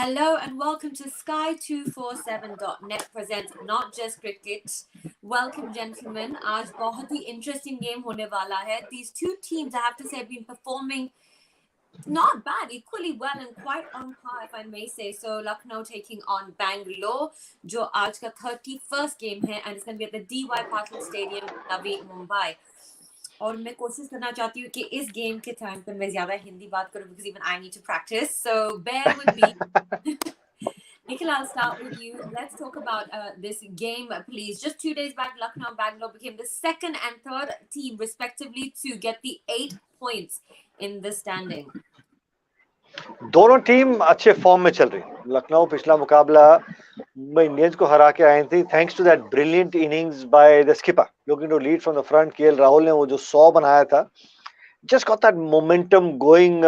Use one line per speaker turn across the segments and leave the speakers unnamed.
Hello and welcome to Sky247.net presents Not Just Cricket. Welcome, gentlemen. आज बहुत ही interesting game होने वाला है. These two teams, I have to say, have been performing not bad, equally well and quite on par, if I may say so. Lucknow taking on Bangalore, जो आज का 31st game है, and it's going to be at the DY Patil Stadium, Navi, Mumbai. और मैं कोशिश करना चाहती हूँ कि इस गेम के टाइम पर मैं ज्यादा हिंदी बात करूँ because even I need to practice. So bear with me. Nikhil, I'll start with you. Let's talk about this game, please. Just 2 days back, Lucknow and Bangalore became the second and third team, respectively, to get the 8 points in the standing.
दोनों team अच्छे form में चल रही। लखनऊ पिछला मुकाबला Mumbai Indians को हरा के आई थी, thanks to that brilliant innings by the skipper looking to lead from the front. KL Rahul ने वो जो 100 बनाया था, just got that momentum going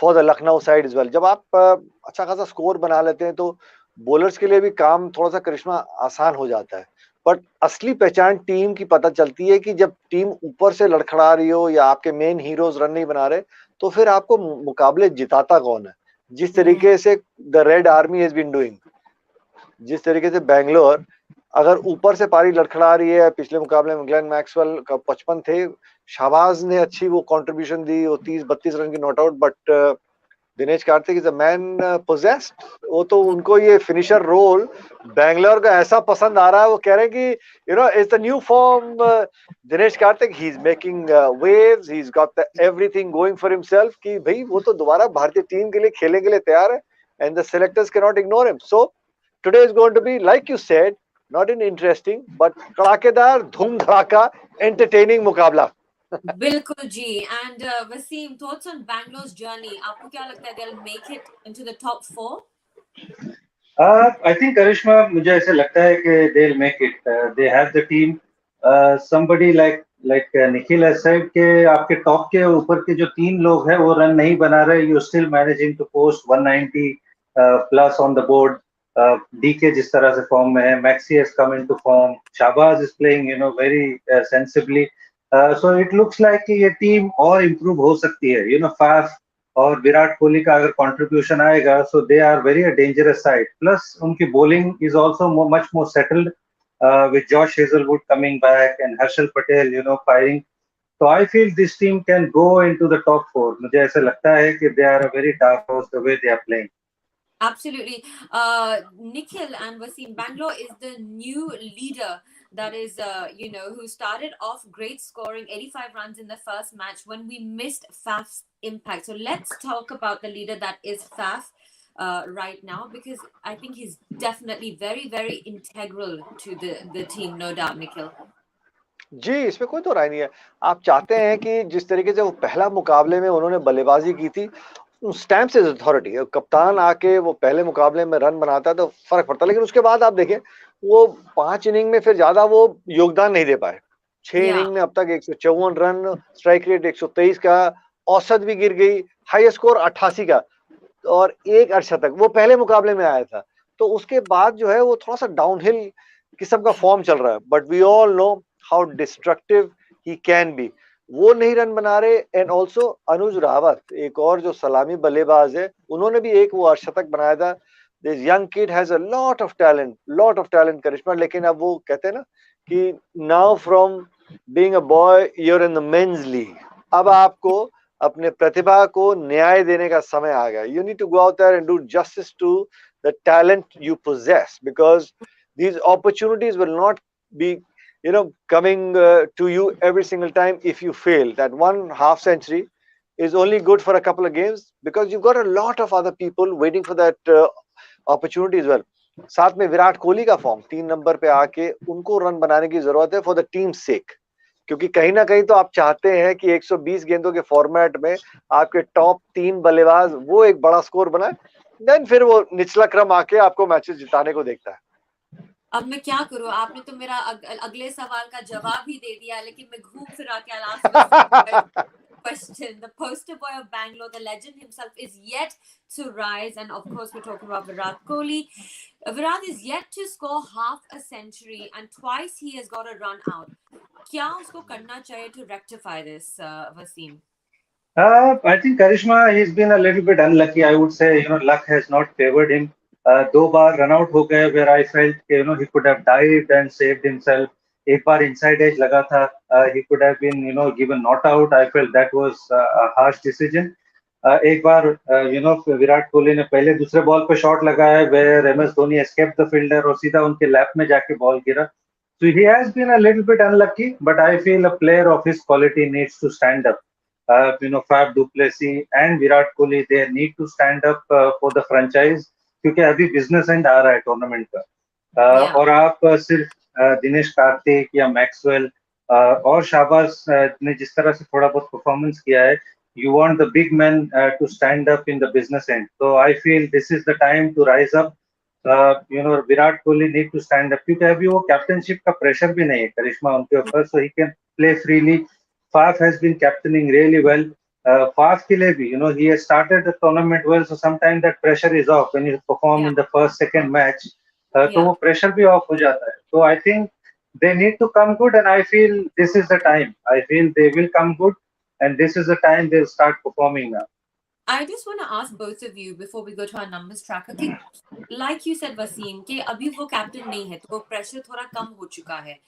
for the Lucknow side as well. जब आप अच्छा खासा स्कोर बना लेते हैं तो बॉलर्स के लिए भी काम थोड़ा सा करिश्मा आसान हो जाता है। बट असली पहचान टीम की पता चलती है कि जब टीम ऊपर से लड़खड़ा रही हो या आपके मेन हीरोज रन नहीं बना रहे, तो फिर आपको मुकाबले जिताता कौन है। जिस तरीके से the red army has been doing, जिस तरीके से बैंगलोर अगर ऊपर से पारी लड़खड़ा रही है, पिछले मुकाबले में ग्लेन मैक्सवेल का 55 थे, शाहबाज ने अच्छी वो कंट्रीब्यूशन दी, वो 30-32 रन की not out, but Dinesh Karthik is a man possessed. वो तो उनको ये फिनिशर रोल बैंगलोर का ऐसा पसंद आ रहा है, वो कह रहे हैं कि it's the new form Dinesh Karthik, he is making waves, he is got everything going for himself, कि भाई वो तो दोबारा भारतीय टीम के लिए खेलने के लिए तैयार है, and the selectors can not ignore him. So today is going to be like you said, not in interesting but कड़ाकेदार, धूम धड़ाका, एंटरटेनिंग मुकाबला।
बिल्कुल जी। And Wasim, thoughts on Bangalore's journey, आपको क्या लगता है they'll make it into the top 4?
I think करिश्मा, मुझे ऐसे लगता है कि they'll make it. They have the team. Somebody like Nikhil has said कि आपके टॉप के ऊपर के जो 3 लोग हैं वो रन नहीं बना रहे, you still managing to post 190 plus on the board. DK जिस तरह से फॉर्म में है, Maxi has come into form, Shahbaz is playing very sensibly. So it looks like कि ये टीम और improve हो सकती है, Faf और विराट कोहली का अगर कंट्रीब्यूशन आएगा, so they are very dangerous side. Plus उनकी bowling is also much more settled with Josh Hazlewood coming back and Harshal Patel firing. तो I feel this team can go into the top 4। मुझे ऐसा लगता है कि they are a very dark horse the way they are playing.
Absolutely. Nikhil and Wasim, Bangalore is the new leader that is, who started off great, scoring 85 runs in the first match when we missed Faf's impact. So let's talk about the leader that is Faf right now, because I think he's definitely very, very integral to the team, no doubt, Nikhil.
जी, इसमें कोई तो राय नहीं है। आप चाहते हैं कि जिस तरीके से वो पहला मुकाबले में उन्होंने बल्लेबाजी की थी, स्टैम्प्स इज अथॉरिटी, कप्तान आके वो पहले मुकाबले में रन बनाता है तो फर्क पड़ता है। लेकिन उसके बाद आप देखें, वो 5 इनिंग में फिर ज्यादा वो योगदान नहीं दे पाए। 6 इनिंग में अब तक 154 रन, स्ट्राइक रेट 123 का, औसत भी गिर गई, हाईएस्ट स्कोर 88 का और 1 अर्धशतक वो पहले मुकाबले में आया था। तो उसके बाद जो है वो थोड़ा सा डाउनहिल किस्म का फॉर्म चल रहा है, but we all know how destructive he can be. वो नहीं रन बना रहे, एंड ऑल्सो अनुज रावत, एक और जो सलामी बल्लेबाज है, उन्होंने भी एक वो अर्धशतक बनाया था। This young kid has a lot of talent Karishma. लेकिन अब वो कहते हैं ना कि now from being a boy you are in the men's league, अब आपको अपने प्रतिभा को न्याय देने का समय आ गया। You need to go out there and do justice to the talent you possess, because these opportunities will not be coming to you every single time. If you fail, that 1 half century is only good for a couple of games, because you've got a lot of other people waiting for that opportunity as well. साथ में विराट कोहली का form 3 number पे आके उनको run बनाने की जरूरत है फॉर द टीम सेक, क्योंकि कहीं ना कहीं तो आप चाहते हैं कि 120 गेंदों के फॉर्मेट में आपके टॉप 3 बल्लेबाज वो एक बड़ा स्कोर बनाए, देन फिर वो निचला क्रम आके आपको मैचेस जिताने को देखता है।
अब मैं क्या करूं, आपने तो मेरा अगले सवाल का जवाब ही दे दिया, लेकिन मैं घूम फिरा के last question. The poster boy of Bangalore, the legend himself, is yet to rise, and of course we're talking about Virat Kohli. Virat is yet to score half a century, and twice he has got a run out. क्या उसको करना चाहिए to rectify this, Wasim?
I think Karishma, he's been a little bit unlucky. I would say, luck has not favored him. दो बार run out हो गए where I felt he could have dived and saved himself. एक बार inside edge लगा था, he could have been given not out. I felt that was a harsh decision. एक बार विराट कोहली ने पहले दूसरे बॉल पे शॉट लगाया where MS Dhoni escaped the fielder और सीधा उनके लैप में जाके बॉल गिरा. So he has been a little bit unlucky, but I feel a player of his quality needs to stand up. Fab du Plessis and Virat Kohli, they need to stand up for the franchise क्योंकि अभी business and आ रहा है tournament का. और आप सिर्फ दिनेश कार्तिक या Maxwell और शाबाज ने जिस तरह से थोड़ा बहुत परफॉर्मेंस किया है, you want the big men to stand up in the business end. So I feel this is the time to rise up. Virat Kohli need to stand up क्योंकि अभी वो कैप्टनशिप का प्रेशर भी नहीं है करिश्मा उनके ऊपर, so he can play freely. Faf has been captaining really well. Faf ke liye bhi, he has started the tournament well, so sometimes that pressure is off when you perform in the first, second match. तो वो pressure भी off हो जाता है. So I think they need to come good, and I feel this is the time. I feel they will come good, and this is the time they'll start performing now.
I just want to ask both of you before we go to our numbers tracker कि like you said Wasim कि अभी वो captain नहीं है तो वो pressure थोड़ा कम हो चुका है.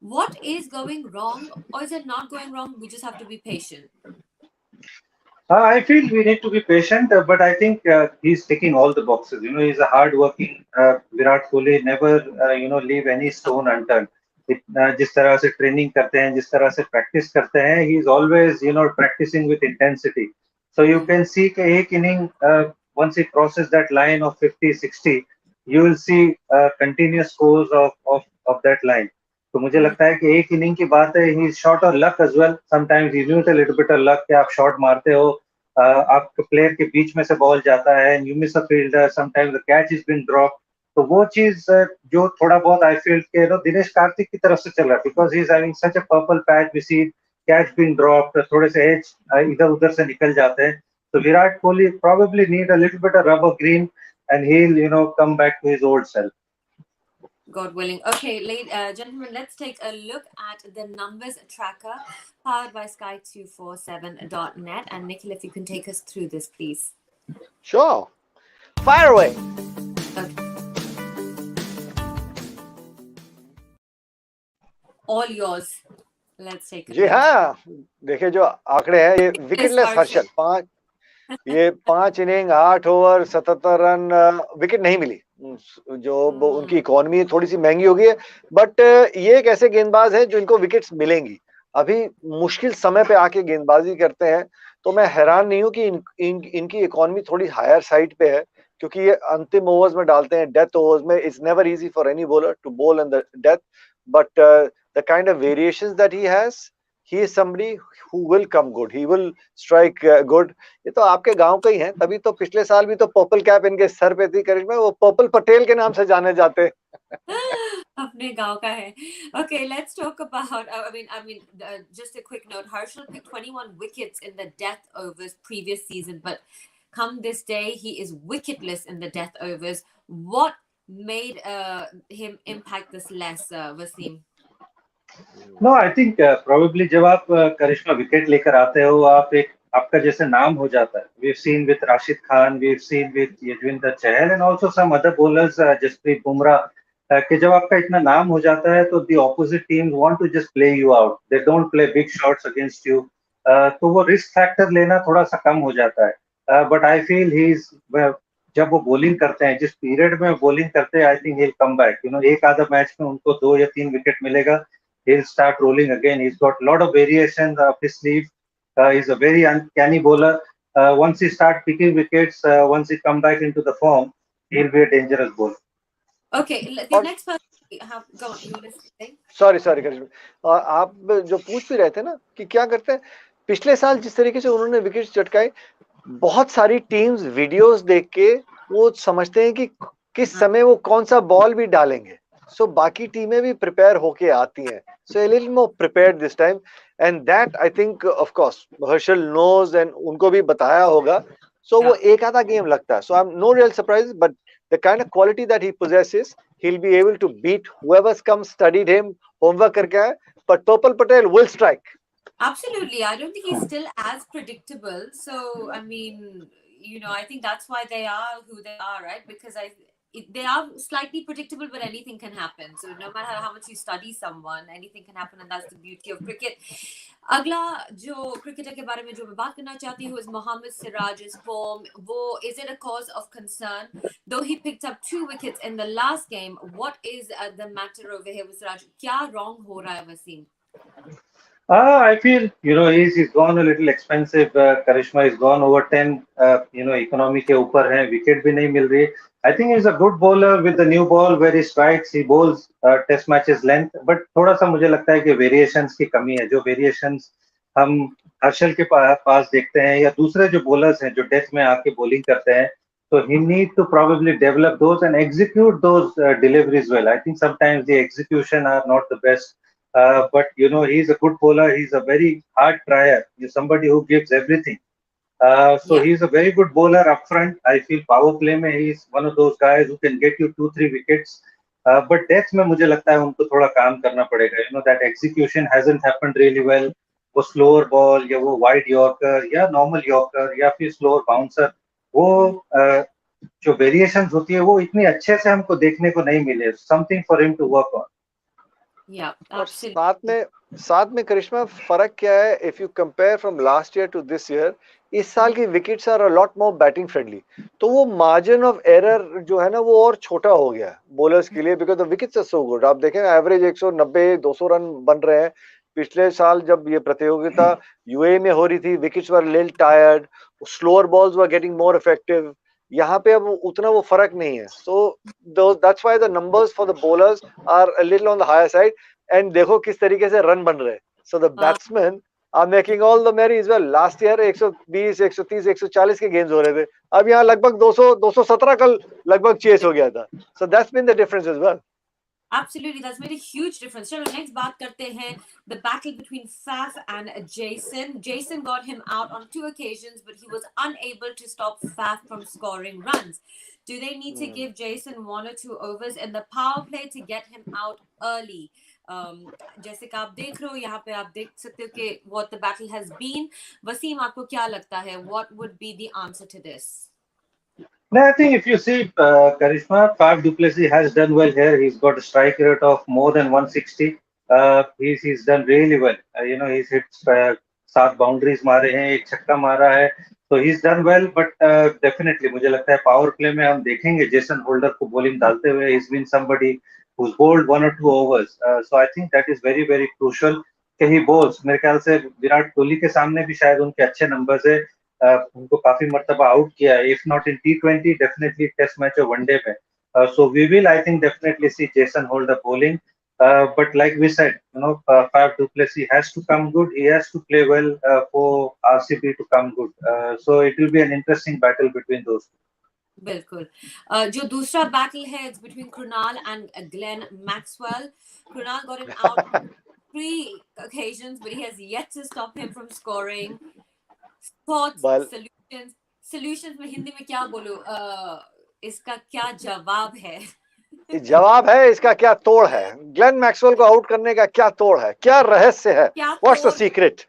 What is going wrong, or is it not going wrong? We just have to be patient.
I feel we need to be patient, but I think he's ticking all the boxes. He's a hard-working Virat Kohli. Never, leave any stone unturned. जिस तरह से training करते हैं, जिस तरह से practice करते हैं, he is always, practicing with intensity. So you can see कि एक inning, once he crosses that line of 50, 60, you will see continuous scores of that line. तो मुझे लगता है कि एक इनिंग की बात है, ही शॉट और luck as well. Sometimes he need a little bit of luck कि आप शॉट मारते हो, आपके प्लेयर के बीच में से बॉल जाता है and you miss a fielder, sometimes the catch is been drop. तो वो चीज जो थोड़ा बहुत आई फील के दिनेश कार्तिक की तरफ से चल रहा है because he is having such a purple patch. We see catch been drop, थोड़े से एज इधर उधर से निकल जाते हैं. तो Virat Kohli probably need a little bit of rubber green and he'll come back to his old self.
God willing. Okay, gentlemen, let's take a look at the numbers tracker powered by sky247.net. And Nikhil, if you can take us through this, please.
Sure. Fire away.
Okay. All yours. Let's take a
जी हाँ, देखिए जो आंकड़े हैं ये wicketless Harshal ये 5 inning 8 over 77 run, wicket नहीं मिली. जो उनकी इकोनॉमी थोड़ी सी महंगी हो गई है, बट ये एक ऐसे गेंदबाज हैं जो इनको विकेट्स मिलेंगी. अभी मुश्किल समय पे आके गेंदबाजी करते हैं, तो मैं हैरान नहीं हूं कि इनकी इकोनॉमी थोड़ी हायर साइड पे है, क्योंकि ये अंतिम ओवर्स में डालते हैं, डेथ ओवर्स में. It's never easy for any bowler to bowl in the death, but the kind of variations that he has, he is somebody who will come good, he will strike good. ये तो आपके गांव का ही है, तभी तो पिछले साल भी तो पर्पल कैप इनके सर पे थी करिश्मा, वो पर्पल पटेल के नाम से जाने जाते.
अपने गांव का है. Okay, let's talk about just a quick note. Harshal picked 21 wickets in the death overs previous season, but come this day he is wicketless in the death overs. What made him impact this less, Wasim?
No, I think probably जब आप करिश्मा wicket लेकर आते हो, आपका जैसे नाम हो जाता है. We've seen with Rashid Khan, we've seen with Yuzvendra Chahal and also some other bowlers, Jasprit Bumrah, कि जब आपका इतना नाम हो जाता है तो the opposite teams want to just play you out. They don't play big shots against you. तो वो रिस्क फैक्टर लेना थोड़ा सा कम हो जाता है. But I feel जब वो बॉलिंग करते हैं, जिस पीरियड में बॉलिंग करते हैं, I think he'll come back. एक आधा मैच में उनको 2 या 3 विकेट मिलेगा. He'll start rolling again. He's got a lot of variations up his sleeve. He's a very uncanny bowler. Once he start picking wickets, once he come back into the form, he'll be a dangerous bowler.
Okay, the next person have go on. You want to say?
Sorry Karishma, आप जो पूछ भी रहे थे ना कि क्या करते हैं, पिछले साल जिस तरीके से उन्होंने विकेट चटकाए, बहुत सारी टीम्स वीडियोस देख के वो समझते हैं कि किस समय वो कौन सा बॉल भी डालेंगे. सो बाकी टीमें भी प्रिपेयर होके आती हैं. सो a little more prepared this time, and that I think of course Herschel knows and उनको भी बताया होगा. So वो एक आधा गेम लगता है. So I'm no real surprise, but the kind of quality that he possesses, he'll be able to beat whoever's come studied him, homework करके आए. But Topal Patel will strike.
Absolutely. I don't think he's still as predictable. So, I mean, I think that's why they are who they are, right? Because they are slightly predictable, but anything can happen. So, no matter how much you study someone, anything can happen, and that's the beauty of cricket. अगला जो cricketer के बारे में जो मैं बात करना चाहती हूँ is Mohammad Siraj's form. वो is it a cause of concern? Though he picked up 2 wickets in the last game, what is the matter over here with Siraj? क्या wrong हो रहा है Wasim?
I feel, he's gone a little expensive. Karishma is gone over 10, economy के ऊपर है, wicket भी नहीं मिल रही. I think he's a good bowler with the new ball where he strikes, he bowls test matches length, but थोड़ा सा मुझे लगता है कि variations की कमी है. जो variations हम हर्षल के पास देखते हैं या दूसरे जो bowlers हैं जो डेथ में आके bowling करते हैं, so he need to probably develop those and execute those deliveries well. I think sometimes the execution are not the best. But he's a good bowler. He's a very hard trier. He's somebody who gives everything. So
Yeah.
he's a very good bowler up front. I feel power play में he's one of those guys who can get you 2-3 wickets. But death में मुझे लगता है उनको थोड़ा काम करना पड़ेगा. That execution hasn't happened really well. वो slower ball या वो wide yorker या normal yorker या फिर slower bouncer वो जो variations होती है वो इतनी अच्छे से हमको देखने को नहीं मिले. Something for him to work on.
Yeah,
और
absolutely.
साथ में करिश्मा फर्क क्या है if you compare from last year to this year, इस साल की wickets are a lot more batting friendly, तो वो मार्जिन ऑफ एरर जो है ना वो और छोटा हो गया बॉलर्स के लिए, because the wickets are so good. आप देखें एवरेज 190 200 रन बन रहे हैं. पिछले साल जब ये प्रतियोगिता यूएई में हो रही थी, wickets were little tired, slower balls were getting more effective. यहाँ पे अब उतना वो फर्क नहीं है. So that's why the numbers for the bowlers are a little on the higher side. And देखो किस तरीके से रन बन रहे हैं. So the batsman are making all the merry as well. Last year 120 130 140 के गेंद हो रहे थे, अब यहाँ लगभग 200 217 कल लगभग चेस हो गया था. So that's been the difference as well.
Absolutely, that's made a huge difference. चलो next बात करते हैं the battle between Faf and Jason. Jason got him out on 2 occasions, but he was unable to stop Faf from scoring runs. Do they need to give Jason 1 or 2 overs in the power play to get him out early? जैसे कि आप देख रहे हो यहाँ पे आप देख सकते हो कि what the battle has been. Wasim, आपको क्या लगता है? What would be the answer to this?
No, I think if you see Karishma, Faf du Plessis has done well here. He's got a strike rate of more than 160. He's done really well. He's hit 7 boundaries मारे हैं, 1 छक्का मारा है. So he's done well, but definitely मुझे लगता है power play में हम देखेंगे जेसन होल्डर को bowling डालते हुए. He's been somebody who's bowled 1 or 2 overs. So I think that is very very crucial कि he bowls. मेरे ख्याल से विराट कोहली के सामने भी शायद उनके अच्छे numbers है. उनको काफी मर्तबा आउट किया है, if not in T20 definitely test match और वनडे में. So we will, I think, definitely see Jason Holder bowling. But like we said, Faf du Plessis has to come good. He has to play well for RCB to come good. So it will be an interesting battle between those two.
बिल्कुल. जो दूसरा battle है it's between Krunal and Glenn Maxwell. Krunal got him out 3 occasions, but he has yet to stop him from scoring. Thoughts, solutions में हिंदी में क्या बोलूं? इसका क्या जवाब है?
जवाब है इसका क्या तोड़ है? ग्लेन मैक्सवेल को आउट करने का क्या तोड़ है? क्या रहस्य है? What's the secret?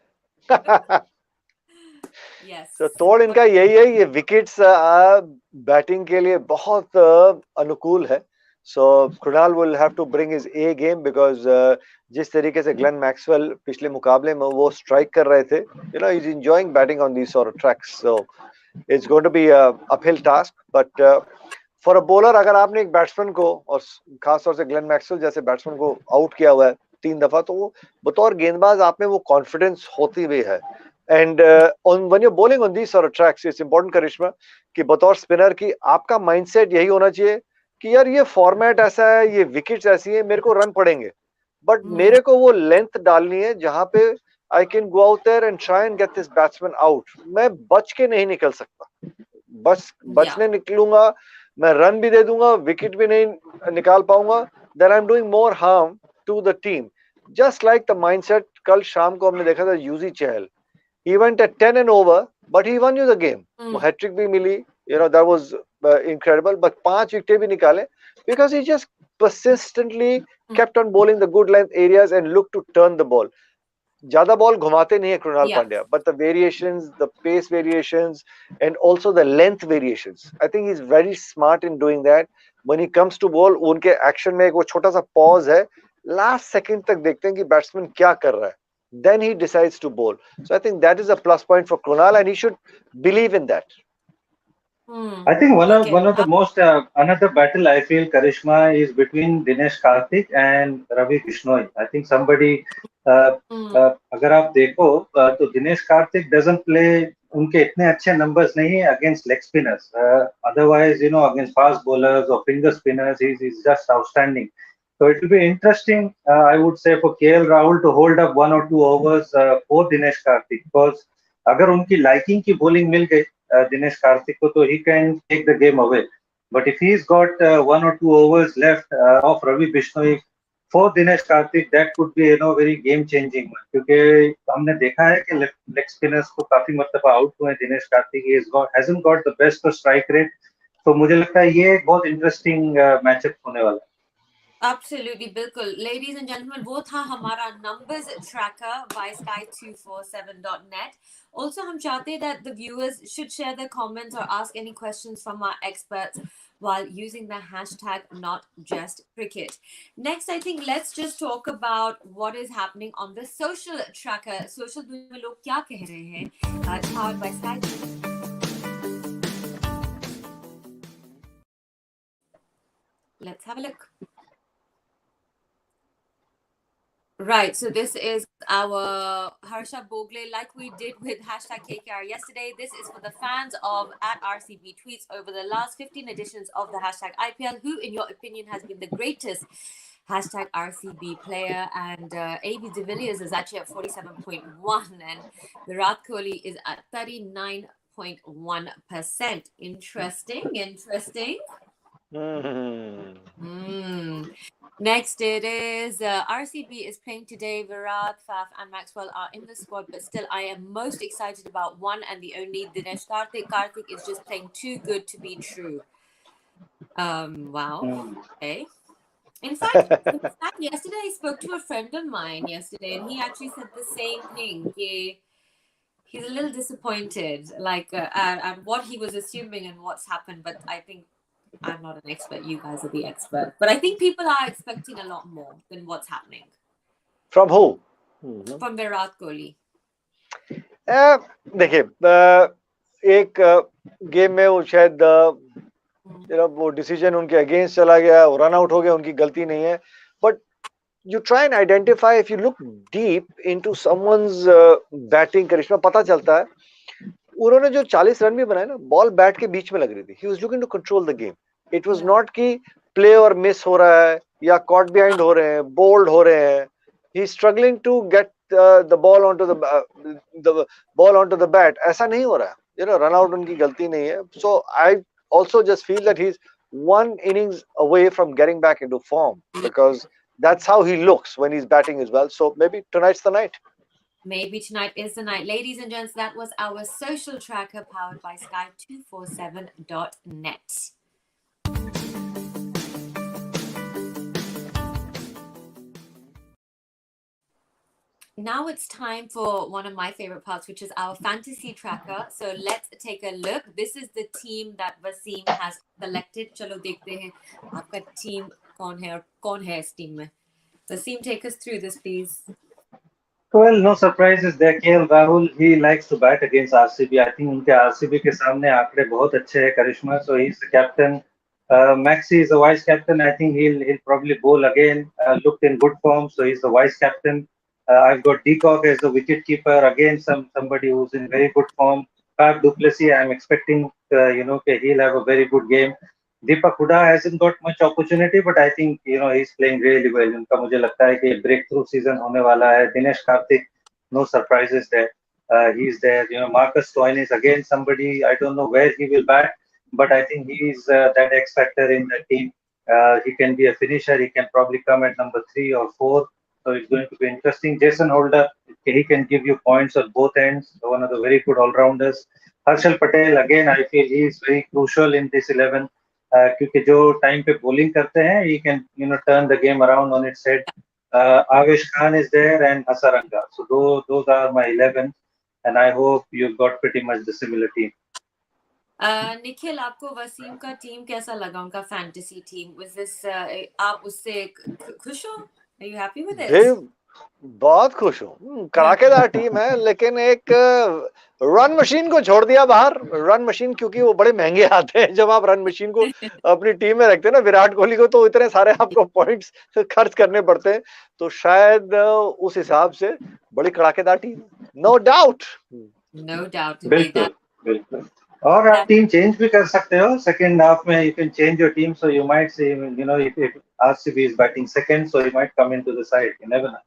तो तोड़ इनका यही है, ये विकेट्स बैटिंग के लिए बहुत अनुकूल है. So Krunal will have to bring his A game, because जिस तरीके से ग्लेन मैक्सवेल पिछले मुकाबले में वो स्ट्राइक कर रहे थे, he is enjoying batting on these sort of tracks. So it's going to be uphill task. But for a bowler, अगर आपने एक बैट्समैन को, और खासतौर से ग्लेन मैक्सवेल जैसे बैट्समैन को आउट किया हुआ है 3 दफा, तो वो बतौर गेंदबाज आप में वो कॉन्फिडेंस होती भी है. And when you're bowling on these sort of tracks, it's important, करिश्मा, कि बतौर स्पिनर की आपका माइंडसेट यही होना चाहिए कि यार ये फॉर्मेट ऐसा है, ये विकेट्स ऐसी है, मेरे को रन पड़ेंगे, बट मेरे को वो लेंथ डालनी है जहां पे I can go out there and try and get this batsman out. मैं बच के नहीं निकल सकता. बचने निकलूंगा, मैं रन भी दे दूंगा, विकेट भी नहीं निकाल पाऊंगा, then I am doing more harm to the team. Just like the mindset कल शाम को हमने देखा था Yuzi Chahal. He went at 10 and over, but he won you the game. वो हैट्रिक भी मिली, that was incredible. But 5 wicket भी निकाले because he just persistently kept on bowling the good length areas and looked to turn the ball. ज्यादा ball घुमाते नहीं है Krunal
Yeah.
Pandya, but the variations, the pace variations, and also the length variations, I think he's very smart in doing that. When he comes to ball, उनके action में एक वो छोटा सा पॉज है, लास्ट सेकंड तक देखते हैं कि बैट्समैन क्या कर रहा है, then he decides to bowl. So I think that is a plus point for Krunal, and he should believe in that.
I think one
Okay.
of the most another battle I feel Karishma is between Dinesh Karthik and Ravi Bishnoi. I think somebody अगर आप देखो तो Dinesh Karthik doesn't play, उनके इतने अच्छे numbers नहीं है against leg spinners. Otherwise, you know, against fast bowlers or finger spinners, he's just outstanding. So it will be interesting, I would say, for KL Rahul to hold up 1 or 2 overs for Dinesh Karthik, because अगर उनकी liking की bowling मिल गई Dinesh Karthik ko, so he can take the game away. But if he's got 1 or 2 overs left of Ravi Bishnoi for Dinesh Karthik, that could be, you know, very game changing. क्योंकि हमने देखा है कि leg spinners को काफी मतलब out हुए Dinesh Karthik, he hasn't got the best strike rate. तो मुझे लगता है ये एक बहुत interesting matchup होने वाला है.
Absolutely, बिल्कुल. Ladies and gentlemen, वो था हमारा numbers tracker by sky247.net. Also, हम चाहते that the viewers should share their comments or ask any questions from our experts while using the hashtag #NotJustCricket. Next, I think let's just talk about what is happening on the social tracker. Social दुनिया में लोग क्या कह रहे हैं? Powered by Sky. Let's have a look. Right, so this is our Harsha Bogle, like we did with hashtag KKR yesterday. This is for the fans of @RCB tweets over the last 15 editions of the hashtag IPL. Who, in your opinion, has been the greatest hashtag RCB player? And AB de Villiers is actually at 47.1, and Virat Kohli is at 39.1%. Interesting. Next, it is RCB is playing today. Virat, Faf, and Maxwell are in the squad, but still, I am most excited about one and the only Dinesh Karthik. Karthik is just playing too good to be true. Wow. Okay. In fact, yesterday I spoke to a friend of mine yesterday, and he actually said the same thing. He's a little disappointed, like at what he was assuming and what's happened. But I think I'm not an expert. You guys are the expert. But I think people are expecting a lot more than what's happening.
From who?
From Virat Kohli.
देखिए, एक game में वो शायद वो decision उनके against चला गया, वो रन आउट हो गया, उनकी गलती नहीं है. But you try and identify, if you look deep into someone's batting, करिश्मा पता चलता है उन्होंने जो 40 रन भी बनाए ना, बॉल बैट के बीच में लग रही थी. He was looking to control the game. It was not कि प्ले और मिस हो रहा है या कॉट बिहाइंड हो रहे हैं, बोल्ड हो रहे हैं. He is struggling to get the ball onto the ball onto the bat. ऐसा नहीं हो रहा है. You know, run out उनकी गलती नहीं है. So I also just feel that he's one innings away from getting back into form, because that's how he looks when he's batting as well. So maybe tonight's the night.
Maybe tonight is the night. Ladies and gents, that was our social tracker powered by sky247.net. Now it's time for one of my favorite parts, which is our fantasy tracker. So let's take a look. This is the team that Wasim has selected. Chalo dekhte hain aapka team kaun hai is team mein. Wasim, take us through this, please.
Well, no surprises there. KL Rahul, he likes to bat against RCB. I think उनके RCB के सामने आंकड़े बहुत अच्छे हैं, करिश्मा. So he's the captain. Maxi is the vice captain. I think he'll probably bowl again. Looked in good form, so he's the vice captain. I've got Deacock as the wicket keeper. Again, somebody who's in very good form. Fab du Plessis, I'm expecting he'll have a very good game. Deepak Hooda hasn't got much opportunity, but I think he's playing really well. उनका मुझे लगता है कि breakthrough season होने वाला है. Dinesh Karthik, no surprises there. He's there. Marcus Stoinis is again somebody. I don't know where he will bat, but I think he's that X factor in the team. He can be a finisher. He can probably come at number 3 or 4. So it's going to be interesting. Jason Holder, he can give you points on both ends. One of the very good all-rounders. Harshal Patel, again, I feel he is very crucial in this 11. क्योंकि जो time पे bowling करते हैं, he can turn the game around on its head. Avesh Khan is there and Hasaranga. So those are my 11, and I hope you've got pretty much the similar team.
Nikhil आपको वसीम का team कैसा लगा उनका fantasy team was this आप उससे खुश हो are you happy with it
जी बहुत खुश हूँ कड़ाकेदार टीम है लेकिन एक रन मशीन को छोड़ दिया बाहर रन मशीन क्योंकि वो बड़े महंगे आते हैं जब आप रन मशीन को अपनी टीम में रखते हैं ना विराट कोहली को तो इतने सारे आपको पॉइंट्स खर्च करने पड़ते हैं तो शायद उस हिसाब से बड़ी कड़ाकेदार टीम नो डाउट
बिल्कुल बिल्कुल और आप टीम चेंज भी कर सकते हो सेकंड हाफ में you can change your team so you might see you know if RCB is batting second so he might come into the side you never know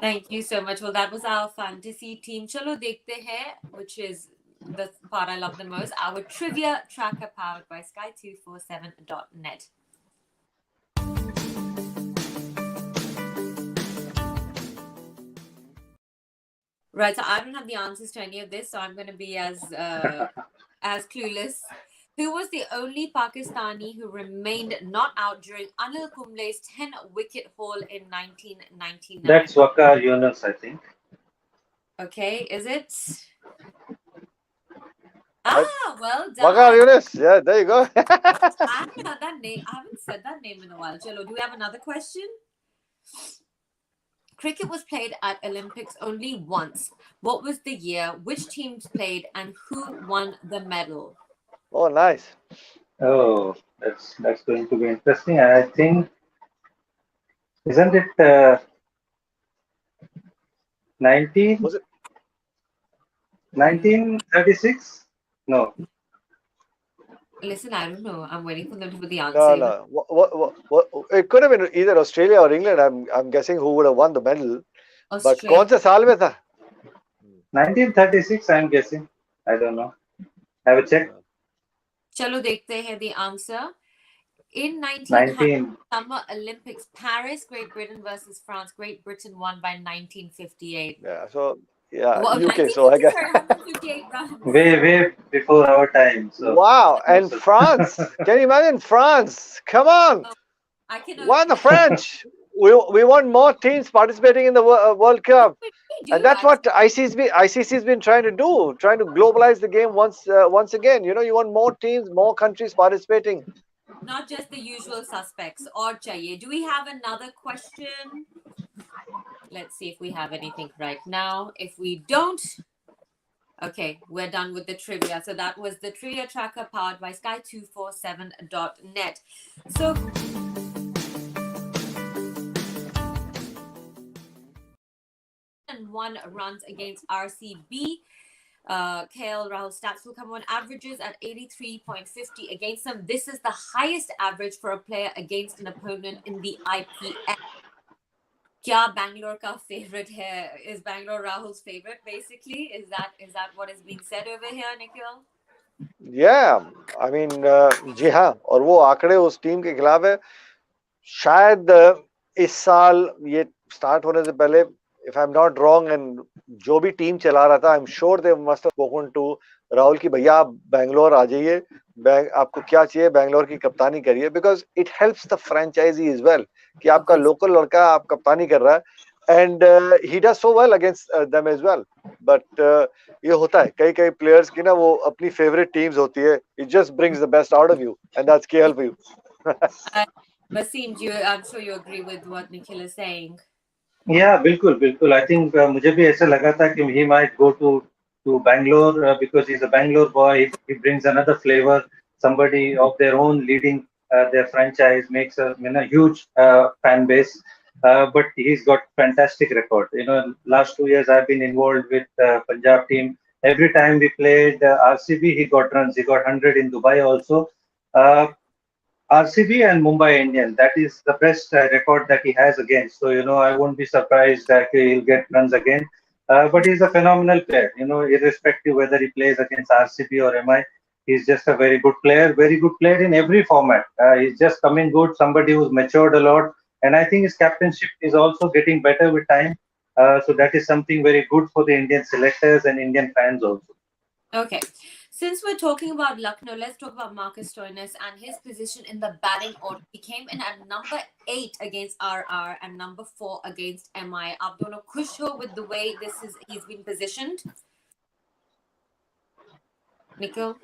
Thank you so much. Well, that was our fantasy team. Chalo dekhte hain, which is the part I love the most. Our trivia tracker powered by sky247.net. Right, so I don't have the answers to any of this, so I'm going to be as clueless. Who was the only Pakistani who remained not out during Anil Kumble's 10-wicket haul in 1999?
That's Waqar Yunus, I think.
Okay, is it? Well done.
Waqar Yunus, yeah, there you go.
I haven't heard that name. I haven't said that name in a while. Chalo, do we have another question? Cricket was played at Olympics only once. What was the year? Which teams played and who won the medal?
Oh, nice.
Oh, that's going to be interesting. I think, isn't it 1936? No.
Listen, I don't know. I'm waiting for them to put the answer.
No. What, it could have been either Australia or England. I'm guessing who would have won the medal.
Australia.
But कौन से साल में था?
1936, I'm guessing. I don't know. Have a check.
Chalo dekhte hain the answer. In 1900 Summer Olympics, Paris, Great Britain versus France. Great Britain won by 1958.
Yeah, so yeah,
well,
UK. So I guess
158 runs.
Way before our time. So.
Wow, and France. Can you imagine France? Come on.
I can.
Why the French? We want more teams participating in the World Cup. And that's what ICC's been trying to do, trying to globalize the game once again. You know, you want more teams, more countries participating.
Not just the usual suspects. Or chahiye. Do we have another question? Let's see if we have anything right now. If we don't, okay, we're done with the trivia. So that was the trivia tracker powered by sky247.net. So and 1 runs against RCB. KL Rahul stats will come on averages at 83.50 against them. This is the highest average for a player against an opponent in the IPL. Kya Bangalore ka favorite hai? Is Bangalore Rahul's favorite basically? Is that what is being said over here, Nikhil?
Yeah, I mean, जी हाँ, और वो आंकड़े उस team के खिलाफ है. शायद इस साल ये स्टार्ट होने से पहले, if I'm not wrong, and जो भी टीम चला रहा था, I'm sure they must have spoken to Rahul कि भैया आप बैंगलोर आ जाइए, आपको क्या चाहिए, बैंगलोर की कप्तानी करिए, because it helps the franchisee as well कि आपका लोकल लड़का आप कप्तानी कर रहा है, and he does so well against them as well. But ये होता है कई players की ना वो अपनी favorite teams होती है, it just brings the best out of you, and that's KL for you.
Wasim, I'm sure you agree with what Nikhil is saying.
Yeah, बिल्कुल. I think मुझे भी ऐसा लगा था कि he might go to Bangalore because he's a Bangalore boy. He brings another flavor. Somebody of their own leading their franchise, makes a huge fan base. But he's got fantastic record. You know, last 2 years I've been involved with Punjab team. Every time we played RCB, he got runs. He got 100 in Dubai also. RCB and Mumbai Indian, that is the best record that he has against. So, you know, I won't be surprised that he'll get runs again. But he's a phenomenal player, you know, irrespective whether he plays against RCB or MI. He's just a very good player in every format. He's just coming good, somebody who's matured a lot. And I think his captainship is also getting better with time. So that is something very good for the Indian selectors and Indian fans also.
Okay. Since we're talking about Lucknow, let's talk about Marcus Stoinis and his position in the batting order. He came in at number 8 against RR and number 4 against MI. आप दोनों खुश हो with the way he's been positioned? Nikhil?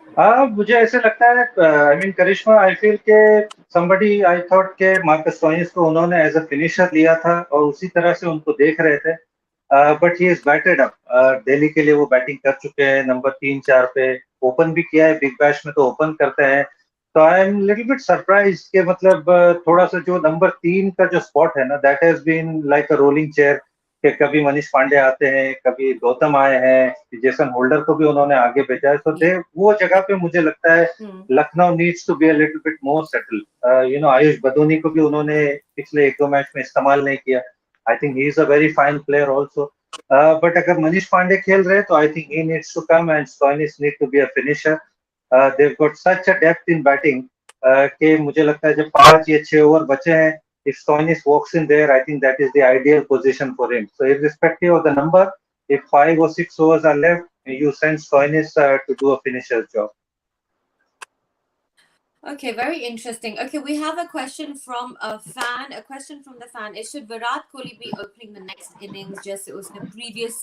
मुझे ऐसे लगता है, I mean Karishma, I feel के somebody, I thought के मार्कस स्टोइनिस को उन्होंने एज अ फिनिशर लिया था और उसी तरह से उनको देख रहे थे, but he is batted up. Delhi के लिए वो बैटिंग कर चुके हैं, नंबर 3-4 पे ओपन भी किया है, बिग बैश में तो ओपन करते हैं, तो I am little bit surprise के मतलब थोड़ा सा जो नंबर 3 का जो स्पॉट है ना, that has been like a rolling chair, कि कभी मनीष पांडे आते हैं, कभी गौतम आए हैं, जेसन होल्डर को भी उन्होंने आगे भेजा है, तो दे वो जगह पे मुझे लगता है Lucknow needs to be a little bit more settle. You know, Ayush Badoni को भी उन्होंने पिछले 1-2 मैच में इस्तेमाल नहीं किया। I think he is a very fine player also, but अगर मनीष पांडे खेल रहे तो I think he needs to come and Stoinis need to be a finisher. they've got such a depth in batting कि मुझे लगता है जब 5 या 6 ओवर बचे हैं, if Stoinis walks in there, I think that is the ideal position for him. So irrespective of the number, if 5 or 6 overs are left, you send Stoinis to do a finisher's job.
Okay, very interesting. Okay, we have a question from a fan. A question from the fan is: should Virat Kohli be opening the next innings, just it was the previous,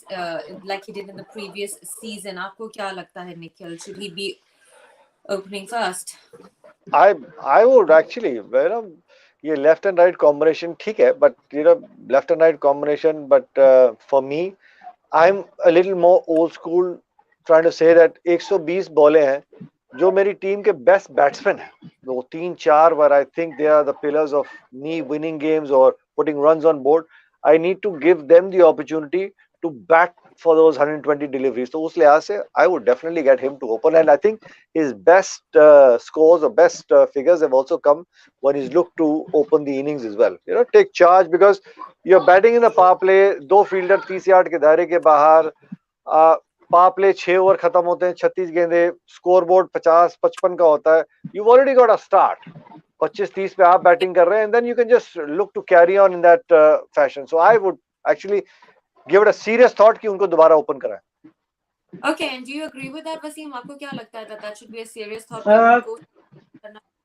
like he did in the previous season? आपको क्या लगता है, Nikhil? Should he be opening first?
I would actually, you know, ये left and right combination ठीक है, but you know, left and right combination, but for me, I'm a little more old school, trying to say that 120 बॉलें हैं जो मेरी team के best batsman हैं, वो 3-4 where I think they are the pillars of me winning games or putting runs on board. I need to give them the opportunity to bat for those 120 deliveries. तो उस लिहाज से I would definitely get him to open, and I think his best scores or best figures have also come when he's looked to open the innings as well. You know, take charge, because you're batting in a power play, दो fielder 30 yard के दायरे के बाहर, power play 6 over खत्म होते हैं, 36 गेंदे, score board 50-55 का होता है, you already got a start, 25-30 पे आप बैटिंग कर रहे हैं, and then you can just look to carry on in that fashion. So I would actually give it a serious thought कि उनको दोबारा ओपन कराएं.
Okay, and do you agree with that, Wasim? आपको क्या लगता है that should be a serious thought?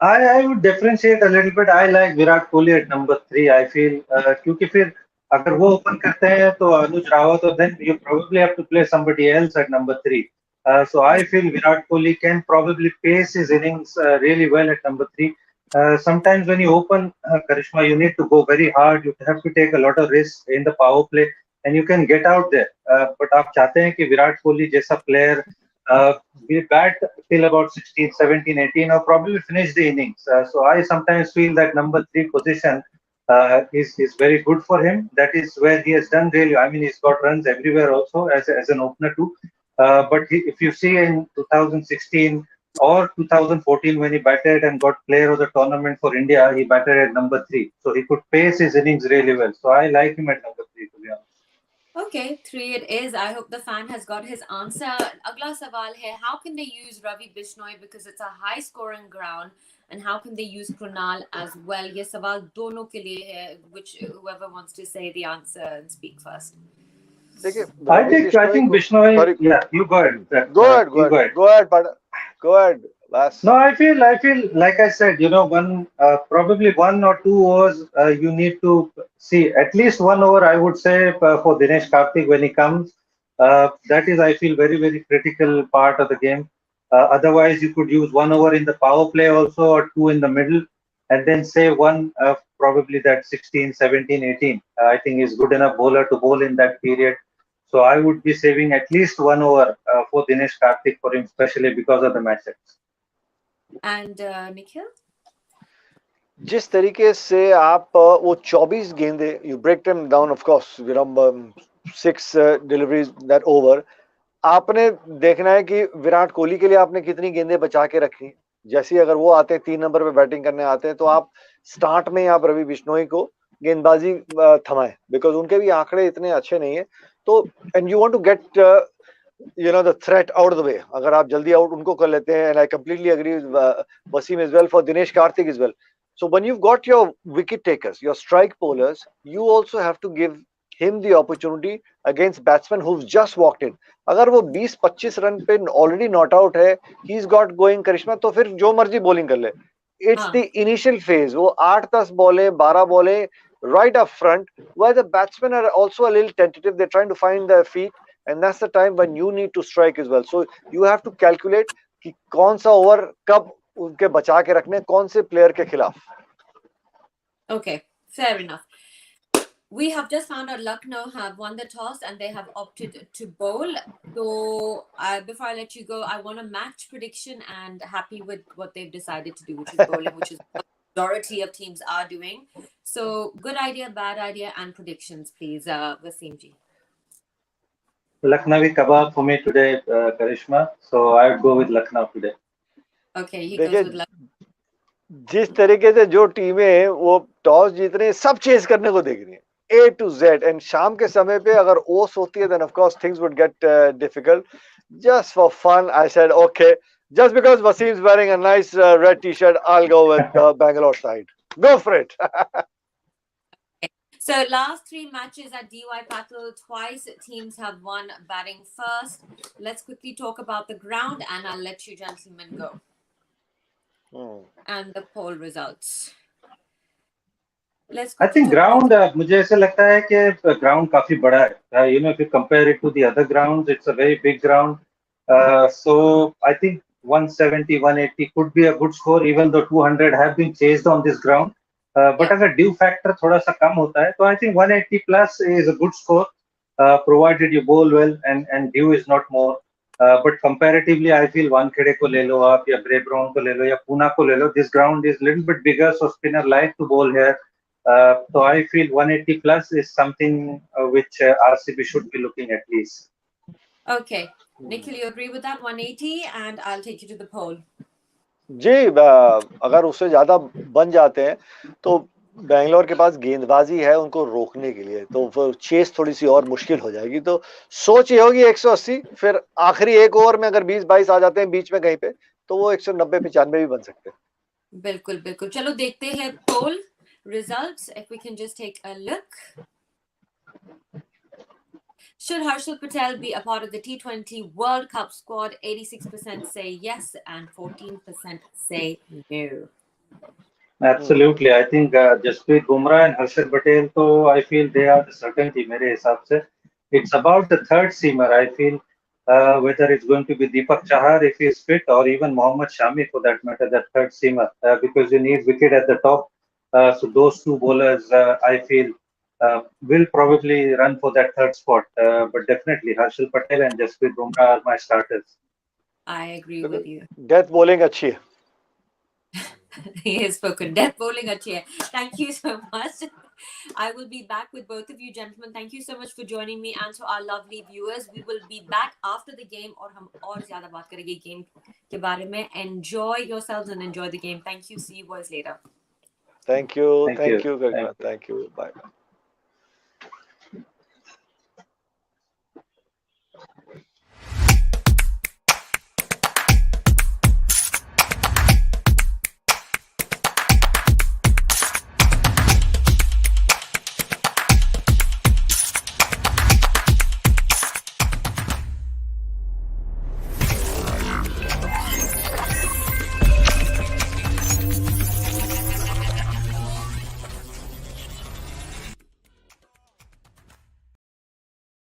I would differentiate a little bit. I like Virat Kohli at number 3. I feel क्योंकि फिर अगर वो ओपन करते हैं तो अनुज रावत, तो then you probably have to play somebody else at number 3. So I feel Virat Kohli can probably pace his innings really well at number 3. Sometimes when you open, Karishma, you need to go very hard. You have to take a lot of risks in the power play, and you can get out there. But आप चाहते हैं कि विराट कोहली जैसा player we bat till about 16, 17, 18, or probably finish the innings. So I sometimes feel that number 3 position is very good for him. That is where he has done really. I mean, he's got runs everywhere also as an opener too. But if you see in 2016 or 2014 when he batted and got player of the tournament for India, he batted at number 3. So he could pace his innings really well. So I like him at number 3, to be honest.
Okay, 3 it is. I hope the fan has got his answer. Agla sawal hai, how can they use Ravi Bishnoi because it's a high scoring ground, and how can they use Krunal as well? Ye sawal dono ke liye hai, which whoever wants to say the answer and speak first.
I think Bishnoi.
Sorry.
Yeah, you go ahead.
Go ahead, go ahead. Bas.
No, I feel like I said, you know, probably 1 or 2 overs, you need to see at least 1 over, I would say, for Dinesh Karthik when he comes. That is, I feel, very, very critical part of the game. Otherwise, you could use 1 over in the power play also, or 2 in the middle, and then say 1, probably that 16, 17, 18. I think is good enough bowler to bowl in that period. So I would be saving at least 1 over for Dinesh Karthik for him, especially because of the matchups.
And Nikhil?
जिस तरीके से आप वो 24 गेंदे, you break them down, of course, you know, 6 deliveries that over, आपने देखना है कि विराट कोहली के लिए आपने कितनी गेंदें बचा के रखी. जैसे अगर वो आते हैं 3 नंबर पे बैटिंग करने आते हैं, तो आप स्टार्ट में आप रवि बिश्नोई को गेंदबाजी थमाएं, बिकॉज उनके भी आंकड़े इतने अच्छे नहीं है. तो and you want to get you know the threat out of the way. अगर आप जल्दी आउट उनको कर लेते हैं, and I completely agree with Wasim as well, for Dinesh Karthik as well. So when you've got your wicket takers, your strike bowlers, you also have to give him the opportunity against batsman who's just walked in. अगर वो 20-25 run पे already not out है, he's got going करिश्मा, तो फिर जो मर्जी bowling कर ले. It's the initial phase. वो 8-10 बॉलें 12 बॉलें right up front where the batsmen are also a little tentative. They're trying to find their feet, and that's the time when you need to strike as well. So you have to calculate कि कौन सा over कब उनके बचा के रखने, कौन से प्लेयर के खिलाफ.
Okay, fair enough. We have just found out Lucknow have won the toss and they have opted to bowl. So before I let you go, I want a match prediction and happy with what they've decided to do, which is bowling, which is what the majority of teams are doing. So good idea, bad idea, and predictions, please, Wasim ji.
Lucknowi kebab for me today, Karishma. So I would go with Lucknow today.
Okay, he goes with Lucknow.
जिस तरीके से जो टीमें वो toss जीत रही है, सब chess करने को देख रही है A to Z, एंड शाम के समय पे अगर ओस होती है then of course things would get difficult. Just for fun I said okay, just because Wasim's wearing a nice red t-shirt, I'll go with Bangalore side. Go for it.
So last 3 matches at DY Patil, twice teams have won batting first. Let's quickly talk about the ground and I'll let you gentlemen go. And the poll results.
I think ground, मुझे ऐसा लगता है कि ground काफी बड़ा है. You know, if you compare it to the other grounds, it's a very big ground. So I think 170, 180 could be a good score, even though 200 have been chased on this ground. But अगर dew factor थोड़ा सा कम होता है, तो I think 180 plus is a good score, provided you bowl well and dew is not more. But comparatively, I feel Wankhede को ले लो आप, या Brabourne को ले लो, या Pune को ले लो. This ground is a little bit bigger, so spinner like to bowl here. So I feel 180 plus is something which RCB should be looking at least.
Okay. Nikhil, you agree with that? 180, and I'll take you to the poll.
जी, अगर उससे ज्यादा बन जाते हैं तो बैंगलोर के पास गेंदबाजी है उनको रोकने के लिए, तो वो चेस थोड़ी सी और मुश्किल हो जाएगी. तो सोच ये होगी 180, फिर आखिरी एक ओवर में अगर 20-22 आ जाते हैं बीच में कहीं पे, तो वो 190-95 भी बन सकते हैं.
बिल्कुल बिल्कुल. चलो देखते हैं पोल results. If we can just take a look. Should Harshal Patel be a part of the T20 World Cup squad? 86% say yes and 14% say no.
Absolutely. I think Jasprit Bumrah and Harshal Patel, so I feel they are the certainty. मेरे हिसाब से it's about the third seamer. I feel whether it's going to be Deepak Chahar if he is fit, or even Mohammad Shami for that matter, that third seamer, because you need wicket at the top. So those two bowlers, I feel, will probably run for that third spot. But definitely Harshal Patel and Jasprit Bumrah are my starters.
I agree with you.
Death bowling अच्छी है.
He has spoken. Death bowling अच्छी है. Thank you so much. I will be back with both of you gentlemen. Thank you so much for joining me, and to our lovely viewers. We will be back after the game और हम और ज़्यादा बात करेंगे game के बारे में. Enjoy yourselves and enjoy the game. Thank you. See you boys later.
Thank you.
Thank you.
Thank you. Bye.